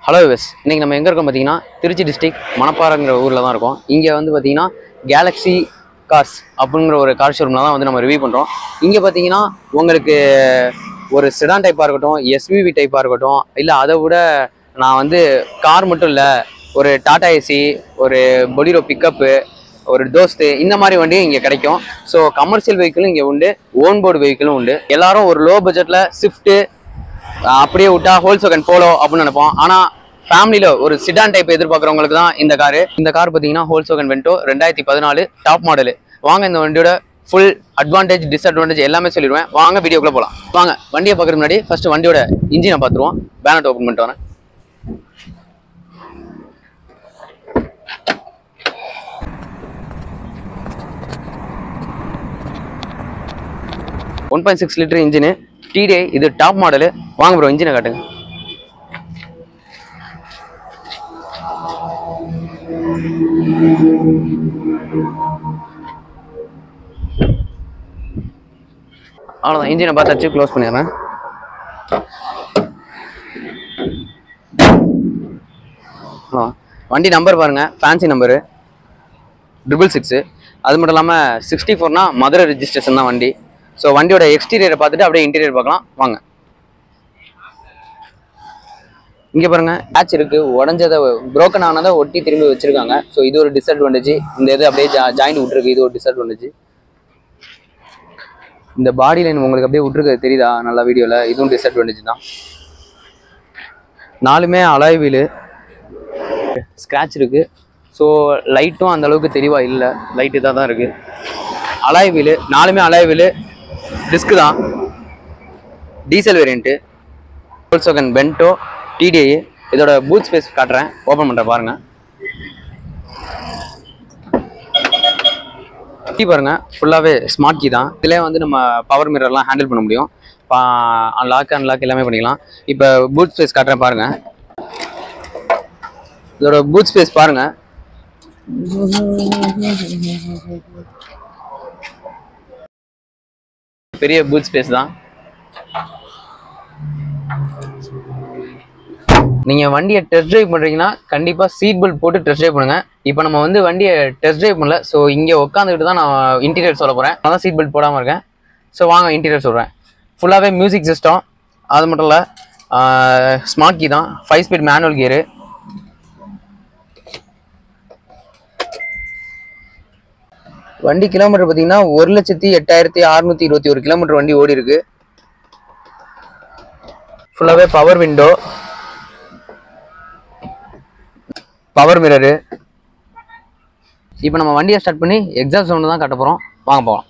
Hello விஸ், இன்றைக்கி நம்ம எங்கே இருக்கோம் பார்த்தீங்கன்னா திருச்சி டிஸ்ட்ரிக்ட் மணப்பாறைங்கிற ஊரில் தான் இருக்கோம். இங்கே வந்து பார்த்தீங்கன்னா கேலக்ஸி கார்ஸ் அப்படிங்கிற ஒரு கார் ஷோரூமில் தான் வந்து நம்ம ரிவ்யூ பண்ணுறோம். இங்கே பார்த்தீங்கன்னா உங்களுக்கு ஒரு செடான் டைப்பாக இருக்கட்டும், எஸ்யூவி டைப்பாக இருக்கட்டும், இல்லை அதை விட நான் வந்து கார் மட்டும் இல்லை, ஒரு டாடா ஏசி, ஒரு பொலிரோ பிக்கப்பு, ஒரு தோஸ்து, இந்த மாதிரி வண்டியும் இங்கே கிடைக்கும். ஸோ கமர்ஷியல் வெஹிக்கிளும் இங்கே உண்டு, ஓன் போர்டு வெஹிக்கிளும் உண்டு. எல்லாரும் ஒரு லோ பட்ஜெட்டில் ஸ்விஃப்ட்டு அப்படியே விட்டா ஹோல்சோகன் போலோ அப்படின்னு நினைப்போம். ஆனால் ஃபேமிலியில் ஒரு சிடான் டைப் எதிர்பார்க்குறவங்களுக்கு தான் இந்த கார் பார்த்தீங்கன்னா ஹோல்சோகன் வென்டோ 2014 டாப் மாடலு. வாங்க இந்த வண்டியோட ஃபுல் அட்வான்டேஜ் டிஸ்அட்வான்டேஜ் எல்லாமே சொல்லிடுவேன். வாங்க வீடியோக்குள்ளே போகலாம். வாங்க வண்டியை பார்க்குறதுக்கு முன்னாடி ஃபர்ஸ்ட் வண்டியோட இன்ஜினை பார்த்துருவோம். பேனட் ஓப்பன் பண்ணிட்டு வரேன். $1.6 லிட்டர் இன்ஜினு, டிடிஐ, இது டாப் மாடலு. வாங்க ப்ரோ இன்ஜினை காட்டுங்க. அவ்வளோதான், இன்ஜினை பார்த்தாச்சு, க்ளோஸ் பண்ணிடுறேன். வண்டி நம்பர் பாருங்கள், ஃபேன்சி நம்பரு 666. அது மட்டும் இல்லாமல் 64னா மதுரை ரெஜிஸ்ட்ரேஷன் தான் வண்டி. ஸோ வண்டியோட எக்ஸ்டீரியரை பார்த்துட்டு அப்படியே இன்டீரியர் பார்க்கலாம். வாங்க. இங்கே பாருங்கள், பேட்ச் இருக்குது, உடஞ்சதை புரோக்கன் ஆனதை ஒட்டி திரும்பி வச்சுருக்காங்க. ஸோ இது ஒரு டிஸ்அட்வான்டேஜ். இந்த இது அப்படியே ஜாயிண்ட் விட்டுருக்கு, இது ஒரு டிஸ்அட்வான்டேஜ். இந்த பாடி லைன் உங்களுக்கு அப்படியே விட்டுருக்கு தெரியுதா நல்லா வீடியோவில், இதுவும் டிஸ்அட்வான்டேஜ் தான். நாலுமே அலாய் வீலு, ஸ்க்ராட்ச் இருக்குது. ஸோ லைட்டும் அந்தளவுக்கு தெளிவாக இல்லை, லைட்டு இதாக தான் இருக்குது. அலாய் வீலு, நாலுமே அலாய் வீலு, டிஸ்க்கு தான், டீசல் வேரியண்ட்டு, ஹோல்சோகன் வென்டோ, டிடிஐ. இதோட பூட் ஸ்பேஸ் காட்டுறேன், ஓப்பன் பண்ணுறேன் பாருங்கள். கீ பாருங்கள், ஃபுல்லாகவே ஸ்மார்ட் கீ தான். இதிலே வந்து நம்ம பவர் மிரர்லாம் ஹேண்டில் பண்ண முடியும். அன்லாக் எல்லாமே பண்ணிக்கலாம். இப்போ பூட் ஸ்பேஸ் காட்டுறேன் பாருங்கள். இதோட பூட் ஸ்பேஸ் பாருங்கள், பெரிய பூட் ஸ்பேஸ் தான். நீங்கள் வண்டியை டெஸ்ட் ட்ரைவ் பண்ணுறீங்கன்னா கண்டிப்பாக சீட் பெல்ட் போட்டு டெஸ்ட் ட்ரைவ் பண்ணுங்கள். இப்போ நம்ம வந்து வண்டியை டெஸ்ட் ட்ரைவ் பண்ணல, ஸோ இங்கே உட்காந்துக்கிட்டு தான் நான் இன்டீரியர் சொல்ல போகிறேன். நான் தான் சீட் பெல்ட் போடாமல் இருக்கேன். ஸோ வாங்க இன்டீரியர் சொல்கிறேன். ஃபுல்லாகவே மியூசிக் சிஸ்டம், அது மட்டும் இல்லை ஸ்மார்ட் கீ தான், 5 ஸ்பீட் மேனுவல் கியரு. வண்டி கிலோமீட்டர் பார்த்தீங்கன்னா 1,08,621 கிலோமீட்டர் வண்டி ஓடி இருக்கு. ஃபுல்லாகவே பவர் விண்டோ, பவர் மிரரு. இப்போ நம்ம வண்டியை ஸ்டார்ட் பண்ணி எக்ஸாஸ்ட் சவுண்டு தான் காட்ட போகிறோம். வாங்க போகலாம்.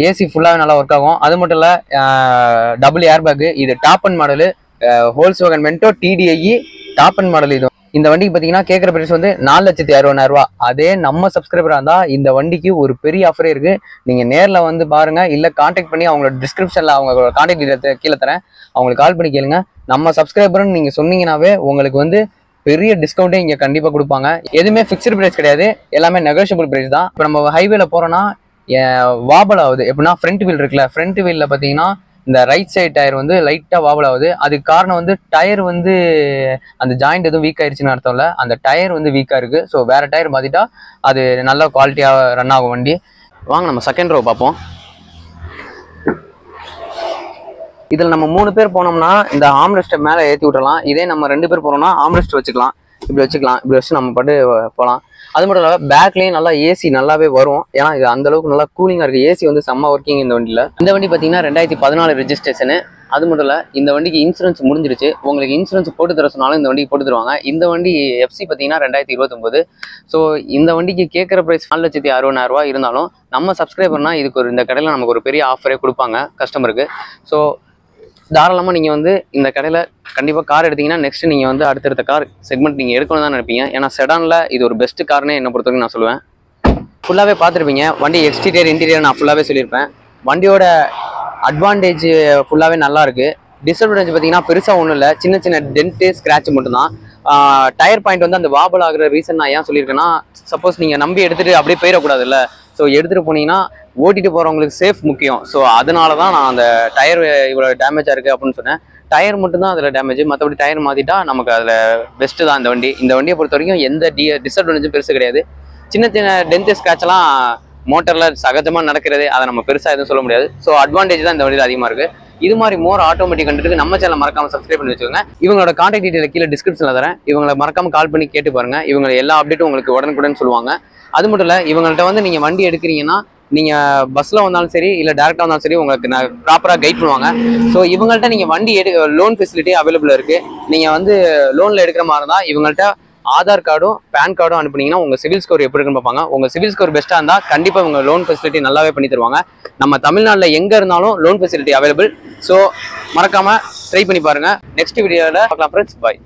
ஏசி ஃபுல்லாகவே நல்லா ஒர்க் ஆகும். அது மட்டும் இல்லை டபுள் ஏர் பேக்கு. இது top and model, Volkswagen Vento TDI top and model. இது இந்த வண்டிக்கு பார்த்தீங்கன்னா கேட்குற பிரைஸ் வந்து 4,60,000 அதே நம்ம சப்ஸ்கிரைபராக இருந்தால் இந்த வண்டிக்கு ஒரு பெரிய ஆஃபரே இருக்குது. நீங்கள் நேரில் வந்து பாருங்கள், இல்லை கான்டாக்ட் பண்ணி அவங்களோட டிஸ்கிரிப்ஷனில் அவங்க கான்டாக்ட் டீட்டெயில் கீழே தரேன், அவங்களுக்கு கால் பண்ணி கேளுங்க. நம்ம சப்ஸ்கிரைபர்னு நீங்கள் சொன்னீங்கன்னாவே உங்களுக்கு வந்து பெரிய டிஸ்கவுண்ட்டே இங்கே கண்டிப்பாக கொடுப்பாங்க. எதுவுமே ஃபிக்ஸ்டு ப்ரைஸ் கிடையாது, எல்லாமே நெகோஷியபிள் ப்ரைஸ் தான். இப்போ நம்ம ஹைவேல போகிறோன்னா வாபல் ஆகுது. எப்படின்னா ஃப்ரண்ட் வீல் இருக்குல்ல, ஃப்ரண்ட் வீலில் பார்த்தீங்கன்னா இந்த ரைட் சைட் டயர் வந்து லைட்டாக வாபல் ஆகுது. அதுக்கு காரணம் வந்து டயர் வந்து அந்த ஜாயிண்ட் எதுவும் வீக் ஆயிடுச்சுன்னு அர்த்தம் இல்லை, அந்த டயர் வந்து வீக்காக இருக்குது. ஸோ வேறு டயர் மாற்றிட்டா அது நல்ல குவாலிட்டியாக ரன் ஆகும் வண்டி. வாங்க நம்ம செகண்ட் ரோ பார்ப்போம். இதில் நம்ம 3 பேர் போனோம்னா இந்த ஆம்ரெஸ்ட்டை மேலே ஏற்றி விட்டுறலாம். இதே நம்ம 2 பேர் போனோம்னா ஆம்ரெஸ்ட் வச்சுக்கலாம், இப்படி வச்சு நம்ம பாட்டு போகலாம். அது மட்டும் இல்லாமல் பேக்லேயும் நல்லா ஏசி நல்லாவே வரும், ஏன்னா இது அந்தளவுக்கு நல்லா கூலிங்காக இருக்குது. ஏசி வந்து செம்ம ஒர்க்கிங் இந்த வண்டியில். இந்த வண்டி பார்த்தீங்கன்னா 2014 ரெஜிஸ்ட்ரேஷனு. அது மட்டும் இல்லை இந்த வண்டிக்கு இன்சூரன்ஸ் முடிஞ்சிருச்சு. உங்களுக்கு இன்சூரன்ஸ் போட்டு தர சொன்னாலும் இந்த வண்டிக்கு போட்டு தருவாங்க. இந்த வண்டி எஃப்சி பார்த்தீங்கன்னா 2029. ஸோ இந்த வண்டிக்கு கேட்குற ப்ரைஸ் 4,60,000 இருந்தாலும் நம்ம சப்ஸ்கிரைபர்னா இதுக்கு இந்த கடையில் நமக்கு ஒரு பெரிய ஆஃபரே கொடுப்பாங்க கஸ்டமருக்கு. ஸோ தாராளமாக நீங்கள் வந்து இந்த கடையில் கண்டிப்பாக கார் எடுத்தீங்கன்னா நெக்ஸ்ட் நீங்கள் வந்து அடுத்தடுத்த கார் செக்மெண்ட் நீங்கள் எடுக்கணும் தான் நினைப்பீங்க. ஏன்னா செடானில் இது ஒரு பெஸ்ட் கார்னே என்னை பொறுத்தவரைக்கும் நான் சொல்லுவேன். ஃபுல்லாகவே பார்த்துருப்பீங்க வண்டி எக்ஸ்டீரியர் இன்டீரியர் நான் ஃபுல்லாகவே சொல்லியிருப்பேன். வண்டியோட அட்வான்டேஜ் ஃபுல்லாகவே நல்லா இருக்குது. டிஸ்அட்வான்டேஜ் பார்த்தீங்கன்னா பெருசாக ஒன்றும் இல்லை, சின்ன சின்ன டென்ட்டு ஸ்க்ராட்ச் மட்டும்தான். டயர் பாயிண்ட் வந்து அந்த வாபல் ஆகிற ரீசன் நான் ஏன் சொல்லியிருக்கேன்னா, சப்போஸ் நீங்கள் நம்பி எடுத்துகிட்டு அப்படியே போயிடக்கூடாதுல்ல. ஸோ எடுத்துகிட்டு போனீங்கன்னா ஓட்டிட்டு போகிறவங்களுக்கு சேஃப் முக்கியம். ஸோ அதனால தான் நான் அந்த டயர் இவ்வளோ டேமேஜாக இருக்குது அப்படின்னு சொன்னேன். டயர் மட்டும்தான் அதில் டேமேஜ், மற்றபடி டயர் மாற்றிட்டா நமக்கு அதில் பெஸ்ட்டு தான் இந்த வண்டி. இந்த வண்டியை பொறுத்த வரைக்கும் எந்த டிஸ்அட்வான்டேஜும் பெருசு கிடையாது. சின்ன சின்ன டென்ட் ஸ்க்ராட்ச்லாம் மோட்டரில் சகஜமாக நடக்கிறது, அதை நம்ம பெருசாக எதுவும் சொல்ல முடியாது. ஸோ அட்வான்டேஜ் தான் இந்த வண்டியில் அதிகமாக இருக்குது. இது மாதிரி மோர் ஆட்டோமேட்டிக் கண்டுட்டு நம்ம சேனல் மறக்காம சப்ஸ்கிரைப் பண்ணி வச்சுக்கோங்க. இவங்களோட கான்டாக்ட் டீடைல் கீழே டிஸ்கிரிப்ஷனில் தரேன். இவங்களை மறக்காம கால் பண்ணி கேட்டு பாருங்க. இவங்க எல்லா அப்டேட்டும் உங்களுக்கு உடனுக்குடன் சொல்லுவாங்க. அது மட்டும் இல்லை, இவங்கள்ட்ட வந்து நீங்கள் வண்டி எடுக்கிறீங்கன்னா நீங்கள் பஸ்ஸில் வந்தாலும் சரி இல்லை டேரெக்டாக வந்தாலும் சரி உங்களுக்கு நான் ப்ராப்பராக கைட் பண்ணுவாங்க. ஸோ இவங்கள்ட்ட நீங்கள் வண்டி லோன் ஃபெசிலிட்டி அவைலபிள் இருக்குது. நீங்கள் வந்து லோனில் எடுக்கிற மாதிரி இருந்தால் இவங்கள்ட்ட ஆதார் கார்டும் பேன் கார்டும் அனுப்புனீங்கன்னா உங்கள் சிவில் ஸ்கோர் எப்படி இருக்குன்னு பார்ப்பாங்க. உங்கள் சிவில் ஸ்கோர் பெஸ்ட்டாக இருந்தால் கண்டிப்பாக உங்கள் லோன் ஃபெசிலிட்டி நல்லாவே பண்ணி தருவாங்க. நம்ம தமிழ்நாட்டில் எங்கே இருந்தாலும் லோன் ஃபெசிலிட்டி அவைலபிள். ஸோ மறக்காமல் ட்ரை பண்ணி பாருங்கள். நெக்ஸ்ட் வீடியோவில் பார்க்கலாம் ஃப்ரெண்ட்ஸ். பாய்.